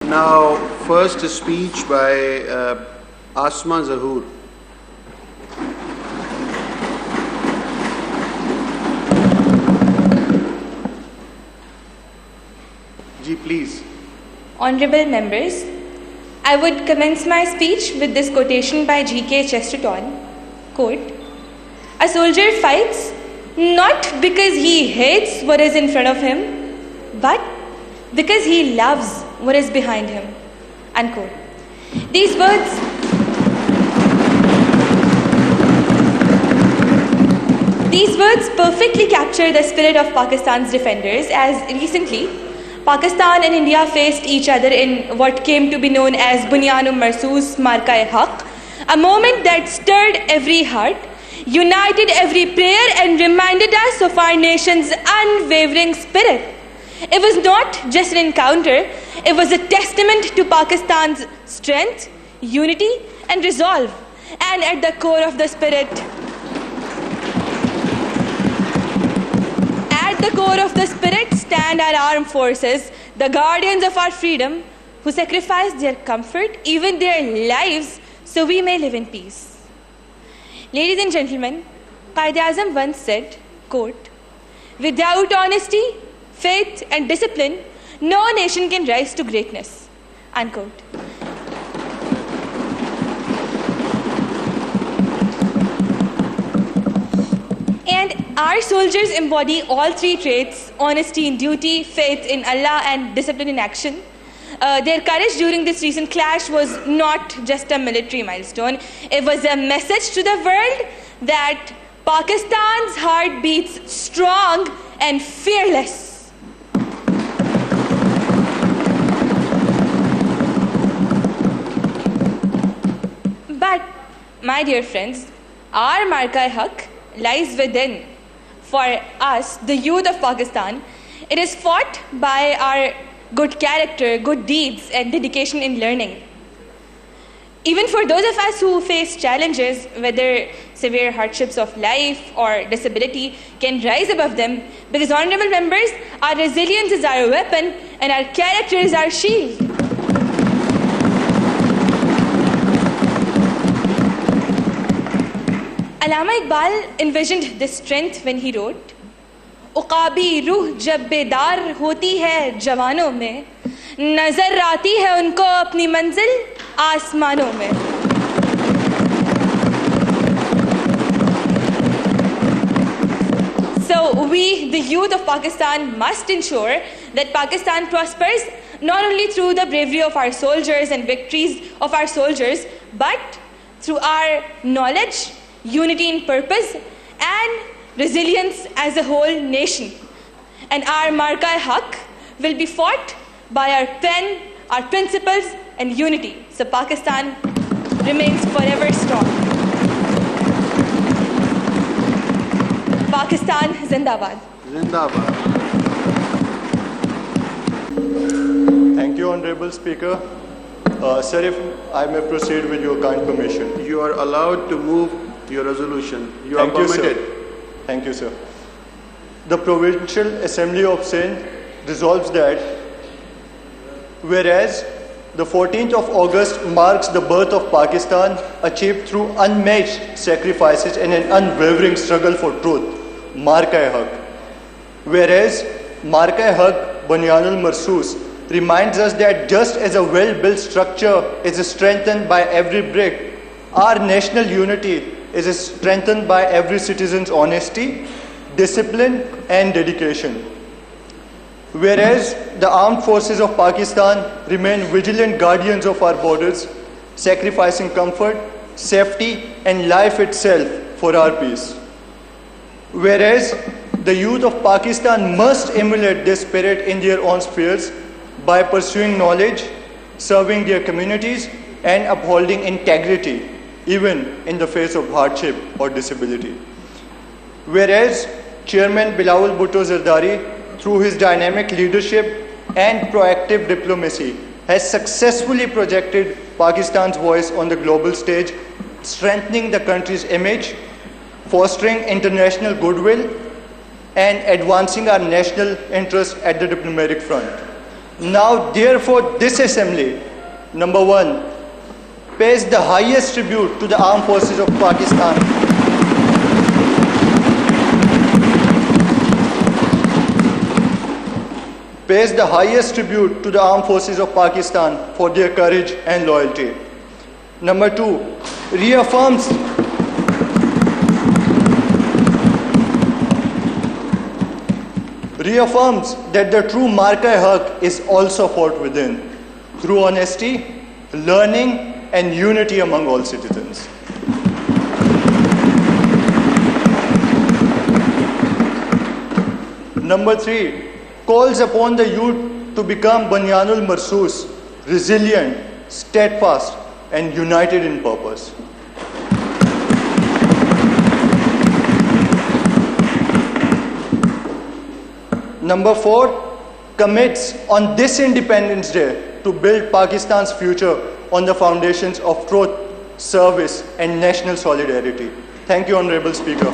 Now, first a speech by Asma Zahoor. Ji, please. Honorable members, I would commence my speech with this quotation by G.K. Chesterton. Quote, "A soldier fights not because he hates what is in front of him, but because he loves what is behind him." Unquote. These words perfectly capture the spirit of Pakistan's defenders, as recently Pakistan and India faced each other in what came to be known as Bunyan-ul-Marsus Marka-e-Haq, a moment that stirred every heart, united every prayer, and reminded us of our nation's unwavering spirit. It was not just an encounter, it was a testament to Pakistan's strength, unity, and resolve. And at the core of the spirit, stand our armed forces, the guardians of our freedom, who sacrificed their comfort, even their lives, so we may live in peace. Ladies and gentlemen, Quaid-e-Azam once said, quote, "Without honesty, faith, and discipline, no nation can rise to greatness." Unquote. And our soldiers embody all three traits: honesty in duty, faith in Allah, and discipline in action. Their courage during this recent clash was not just a military milestone. It was a message to the world that Pakistan's heart beats strong and fearless. But, my dear friends, our Marka-e-Haq lies within. For us, the youth of Pakistan, it is fought by our good character, good deeds, and dedication in learning. Even for those of us who face challenges, whether severe hardships of life or disability, can rise above them, because, honorable members, our resilience is our weapon and our character is our shield. Allama Iqbal envisioned this strength when he wrote, "उक़ाबी रूह जब बेदार होती है जवानों में, नजर आती है उनको अपनी मंजिल आसमानों में." So we, the youth of Pakistan, must ensure that Pakistan prospers not only through the bravery of our soldiers and victories of our soldiers, but through our knowledge, unity in purpose, and resilience as a whole nation. And our Marka-e-Haq will be fought by our pen, our principles, and unity. So Pakistan remains forever strong. Pakistan Zindabad. Zindabad. Thank you, Honorable Speaker. Sir, if I may proceed with your kind permission. You are allowed to move your resolution. You are Thank you, permitted. sir. Thank you, sir. The Provincial Assembly of Sindh resolves that whereas the 14th of August marks the birth of Pakistan, achieved through unmatched sacrifices and an unwavering struggle for truth, Marka-e-Haq. Whereas Marka-e-Haq, Bunyan-ul-Marsus, reminds us that just as a well-built structure is strengthened by every brick, our national unity is strengthened by every citizen's honesty, discipline, and dedication. Whereas the armed forces of Pakistan remain vigilant guardians of our borders, sacrificing comfort, safety, and life itself for our peace. Whereas the youth of Pakistan must emulate this spirit in their own spheres by pursuing knowledge, serving their communities, and upholding integrity, even in the face of hardship or disability. Whereas Chairman Bilawal Bhutto Zardari, through his dynamic leadership and proactive diplomacy, has successfully projected Pakistan's voice on the global stage, strengthening the country's image, fostering international goodwill, and advancing our national interests at the diplomatic front. Now, therefore, this assembly, number one, pays the highest tribute to the armed forces of Pakistan. Pays the highest tribute to the armed forces of Pakistan for their courage and loyalty. Number two, reaffirms that the true Marka-e-Haq is also fought within through honesty, learning, and unity among all citizens. Number three, calls upon the youth to become Bunyanul Marsoos, resilient, steadfast, and united in purpose. Number four, commits on this Independence Day to build Pakistan's future on the foundations of truth, service, and national solidarity. Thank you, Honorable Speaker.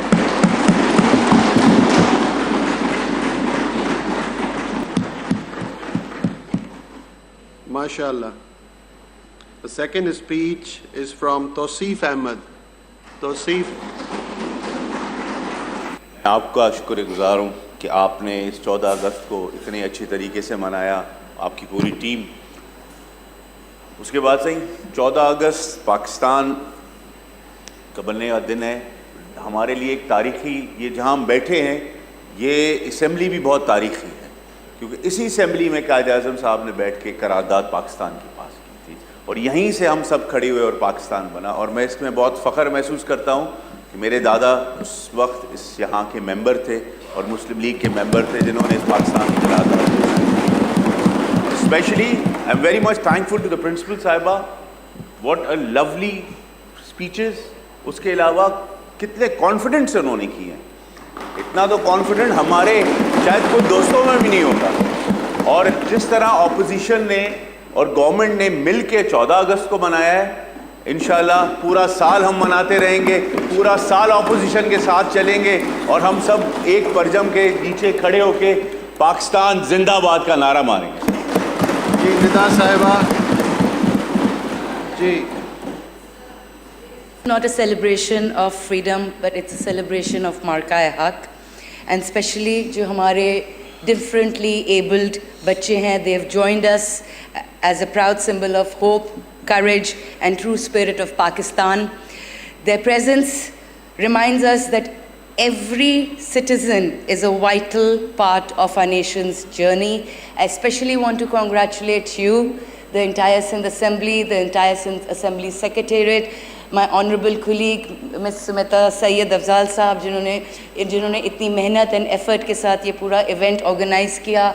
MashaAllah. The second speech is from Tausif Ahmed. Tausif. आपका शुक्रगुजार हूँ کہ آپ نے اس 14 اگست کو اتنے اچھی طریقے سے منایا، آپ کی پوری ٹیم. اس کے بعد سے 14 اگست پاکستان کا بننے کا دن ہے. ہمارے لیے ایک تاریخی، یہ جہاں ہم بیٹھے ہیں یہ اسمبلی بھی بہت تاریخی ہے، کیونکہ اسی اسمبلی میں قائد اعظم صاحب نے بیٹھ کے قرارداد پاکستان کی پاس کی تھی، اور یہیں سے ہم سب کھڑے ہوئے اور پاکستان بنا. اور میں اس میں بہت فخر محسوس کرتا ہوں کہ میرے دادا اس وقت اس یہاں کے ممبر تھے اور مسلم لیگ کے ممبر تھے جنہوں نے اس پاکستان کی قرارداد کی. Specially I am very much thankful to the principal صاحبہ. What a lovely speeches. اس کے علاوہ کتنے کانفیڈنٹ سے انہوں نے کی ہیں. اتنا تو کانفیڈنٹ ہمارے شاید کوئی دوستوں میں بھی نہیں ہوتا. اور جس طرح اپوزیشن نے اور گورنمنٹ نے مل کے 14 اگست کو منایا ہے، انشاءاللہ پورا سال ہم مناتے رہیں گے، پورا سال اپوزیشن کے ساتھ چلیں گے، اور ہم سب ایک پرچم کے نیچے کھڑے ہو کے پاکستان زندہ آباد کا نعرہ ماریں گے. جی ندا صاحبہ. جی. Not a celebration of freedom, but it's a celebration of Marka-e-Haq. And especially جو ہمارے differently abled بچے ہیں, they've joined us as a proud symbol of hope, courage and true spirit of Pakistan. Their presence reminds us that every citizen is a vital part of our nation's journey. I especially want to congratulate you, the entire Sindh Assembly, the entire Sindh Assembly Secretariat, my honorable colleague Ms. Sumita Sayyid Afzal صاحب جنہوں نے اتنی محنت and effort کے ساتھ یہ پورا event organize کیا.